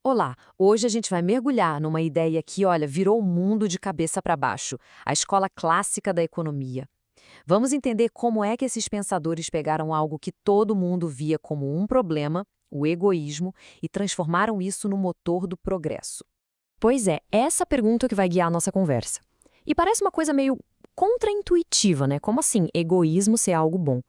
Olá, hoje a gente vai mergulhar numa ideia que, olha, virou o mundo de cabeça para baixo, a escola clássica da economia. Vamos entender como é que esses pensadores pegaram algo que todo mundo via como um problema, o egoísmo, e transformaram isso no motor do progresso. Pois é, essa pergunta que vai guiar a nossa conversa. E parece uma coisa meio contraintuitiva, né? Como assim, egoísmo ser algo bom?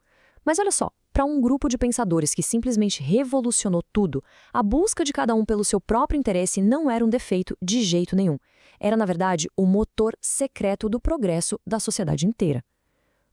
Mas olha só, para um grupo de pensadores que simplesmente revolucionou tudo, a busca de cada um pelo seu próprio interesse não era um defeito de jeito nenhum. Era, na verdade, o motor secreto do progresso da sociedade inteira.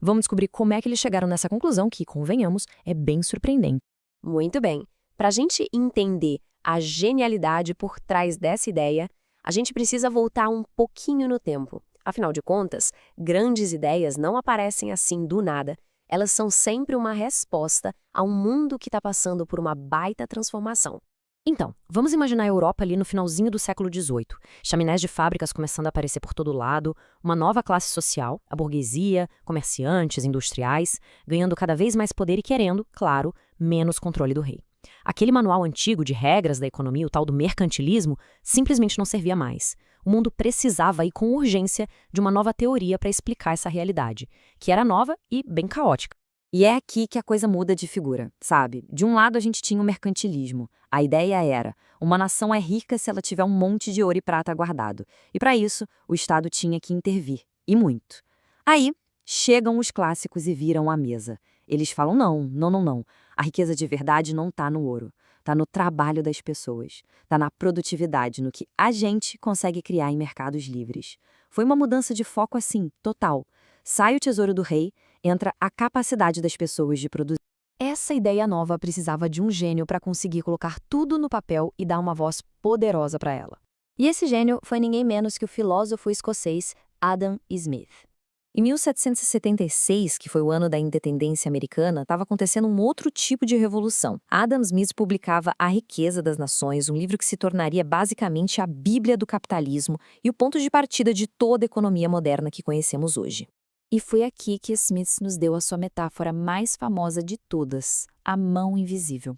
Vamos descobrir como é que eles chegaram nessa conclusão que, convenhamos, é bem surpreendente. Muito bem. Para a gente entender a genialidade por trás dessa ideia, a gente precisa voltar um pouquinho no tempo. Afinal de contas, grandes ideias não aparecem assim do nada. Elas são sempre uma resposta a um mundo que está passando por uma baita transformação. Então, vamos imaginar a Europa ali no finalzinho do século XVIII. Chaminés de fábricas começando a aparecer por todo lado, uma nova classe social, a burguesia, comerciantes, industriais, ganhando cada vez mais poder e querendo, claro, menos controle do rei. Aquele manual antigo de regras da economia, o tal do mercantilismo, simplesmente não servia mais. O mundo precisava, e com urgência, de uma nova teoria para explicar essa realidade, que era nova e bem caótica. E é aqui que a coisa muda de figura, sabe? De um lado a gente tinha o mercantilismo. A ideia era, uma nação é rica se ela tiver um monte de ouro e prata guardado. E para isso, o Estado tinha que intervir, e muito. Aí, chegam os clássicos e viram a mesa. Eles falam, não, não, não, não. A riqueza de verdade não está no ouro. Está no trabalho das pessoas. Está na produtividade, no que a gente consegue criar em mercados livres. Foi uma mudança de foco assim, total. Sai o tesouro do rei, entra a capacidade das pessoas de produzir. Essa ideia nova precisava de um gênio para conseguir colocar tudo no papel e dar uma voz poderosa para ela. E esse gênio foi ninguém menos que o filósofo escocês Adam Smith. Em 1776, que foi o ano da independência americana, estava acontecendo um outro tipo de revolução. Adam Smith publicava A Riqueza das Nações, um livro que se tornaria basicamente a Bíblia do capitalismo e o ponto de partida de toda a economia moderna que conhecemos hoje. E foi aqui que Smith nos deu a sua metáfora mais famosa de todas, a mão invisível.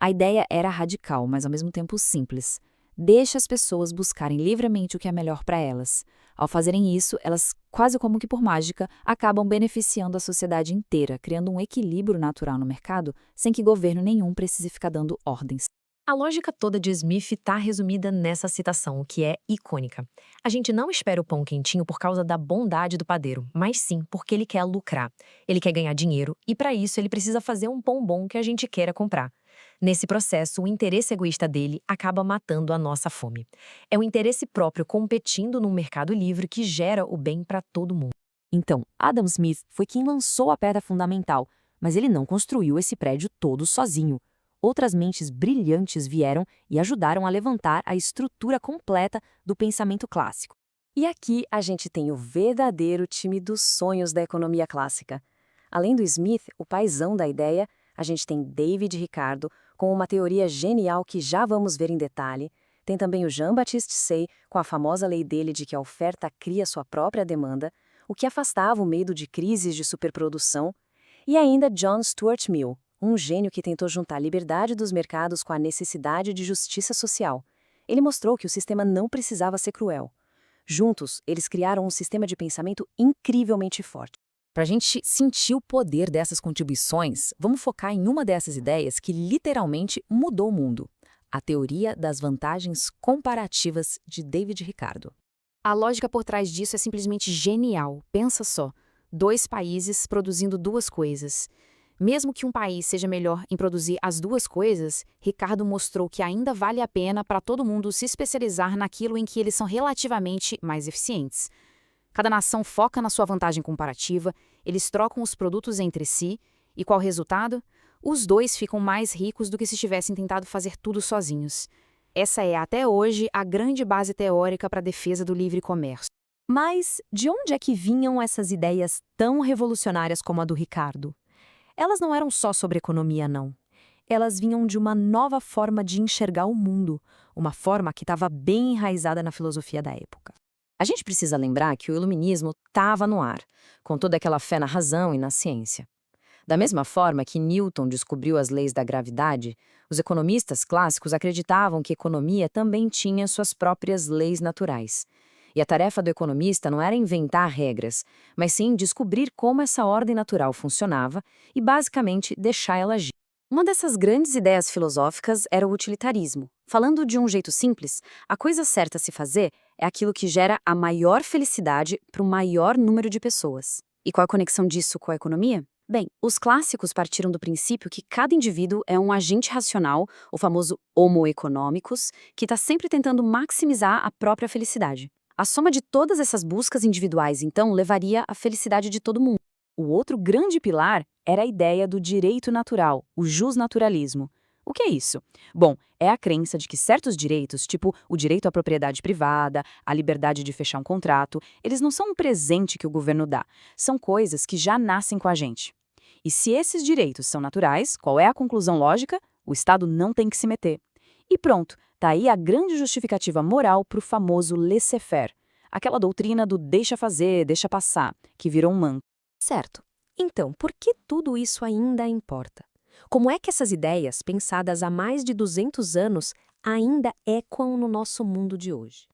A ideia era radical, mas ao mesmo tempo simples. Deixa as pessoas buscarem livremente o que é melhor para elas. Ao fazerem isso, elas, quase como que por mágica, acabam beneficiando a sociedade inteira, criando um equilíbrio natural no mercado, sem que governo nenhum precise ficar dando ordens. A lógica toda de Smith está resumida nessa citação, que é icônica. A gente não espera o pão quentinho por causa da bondade do padeiro, mas sim porque ele quer lucrar. Ele quer ganhar dinheiro e, para isso, ele precisa fazer um pão bom que a gente queira comprar. Nesse processo, o interesse egoísta dele acaba matando a nossa fome. É o interesse próprio competindo num mercado livre que gera o bem para todo mundo. Então, Adam Smith foi quem lançou a pedra fundamental, mas ele não construiu esse prédio todo sozinho. Outras mentes brilhantes vieram e ajudaram a levantar a estrutura completa do pensamento clássico. E aqui a gente tem o verdadeiro time dos sonhos da economia clássica. Além do Smith, o paizão da ideia, a gente tem David Ricardo, com uma teoria genial que já vamos ver em detalhe. Tem também o Jean-Baptiste Say, com a famosa lei dele de que a oferta cria sua própria demanda, o que afastava o medo de crises de superprodução. E ainda John Stuart Mill, um gênio que tentou juntar a liberdade dos mercados com a necessidade de justiça social. Ele mostrou que o sistema não precisava ser cruel. Juntos, eles criaram um sistema de pensamento incrivelmente forte. Para a gente sentir o poder dessas contribuições, vamos focar em uma dessas ideias que literalmente mudou o mundo: a teoria das vantagens comparativas de David Ricardo. A lógica por trás disso é simplesmente genial. Pensa só, dois países produzindo duas coisas. Mesmo que um país seja melhor em produzir as duas coisas, Ricardo mostrou que ainda vale a pena para todo mundo se especializar naquilo em que eles são relativamente mais eficientes. Cada nação foca na sua vantagem comparativa, eles trocam os produtos entre si, e qual o resultado? Os dois ficam mais ricos do que se tivessem tentado fazer tudo sozinhos. Essa é, até hoje, a grande base teórica para a defesa do livre comércio. Mas de onde é que vinham essas ideias tão revolucionárias como a do Ricardo? Elas não eram só sobre economia, não. Elas vinham de uma nova forma de enxergar o mundo, uma forma que estava bem enraizada na filosofia da época. A gente precisa lembrar que o iluminismo estava no ar, com toda aquela fé na razão e na ciência. Da mesma forma que Newton descobriu as leis da gravidade, os economistas clássicos acreditavam que a economia também tinha suas próprias leis naturais. E a tarefa do economista não era inventar regras, mas sim descobrir como essa ordem natural funcionava e, basicamente, deixar ela agir. Uma dessas grandes ideias filosóficas era o utilitarismo. Falando de um jeito simples, a coisa certa a se fazer é aquilo que gera a maior felicidade para o maior número de pessoas. E qual a conexão disso com a economia? Bem, os clássicos partiram do princípio que cada indivíduo é um agente racional, o famoso homo economicus, que está sempre tentando maximizar a própria felicidade. A soma de todas essas buscas individuais, então, levaria à felicidade de todo mundo. O outro grande pilar era a ideia do direito natural, o jusnaturalismo. O que é isso? Bom, é a crença de que certos direitos, tipo o direito à propriedade privada, a liberdade de fechar um contrato, eles não são um presente que o governo dá, são coisas que já nascem com a gente. E se esses direitos são naturais, qual é a conclusão lógica? O Estado não tem que se meter. E pronto, tá aí a grande justificativa moral para o famoso laissez-faire, aquela doutrina do deixa fazer, deixa passar, que virou um mantra. Certo. Então, por que tudo isso ainda importa? Como é que essas ideias, pensadas há mais de 200 anos, ainda ecoam no nosso mundo de hoje?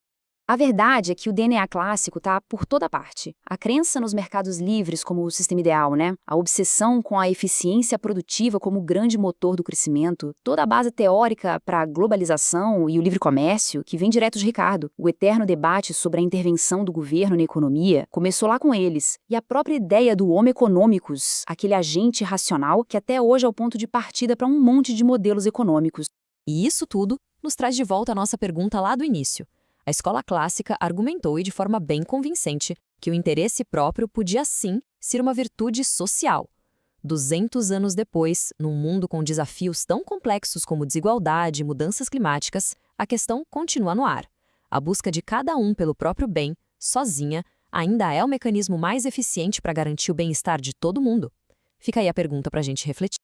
A verdade é que o DNA clássico está por toda parte. A crença nos mercados livres como o sistema ideal, né? A obsessão com a eficiência produtiva como o grande motor do crescimento, toda a base teórica para a globalização e o livre comércio, que vem direto de Ricardo. O eterno debate sobre a intervenção do governo na economia começou lá com eles. E a própria ideia do homo economicus, aquele agente racional que até hoje é o ponto de partida para um monte de modelos econômicos. E isso tudo nos traz de volta a nossa pergunta lá do início. A escola clássica argumentou, e de forma bem convincente, que o interesse próprio podia sim ser uma virtude social. 200 anos depois, num mundo com desafios tão complexos como desigualdade e mudanças climáticas, a questão continua no ar. A busca de cada um pelo próprio bem, sozinha, ainda é o mecanismo mais eficiente para garantir o bem-estar de todo mundo? Fica aí a pergunta para a gente refletir.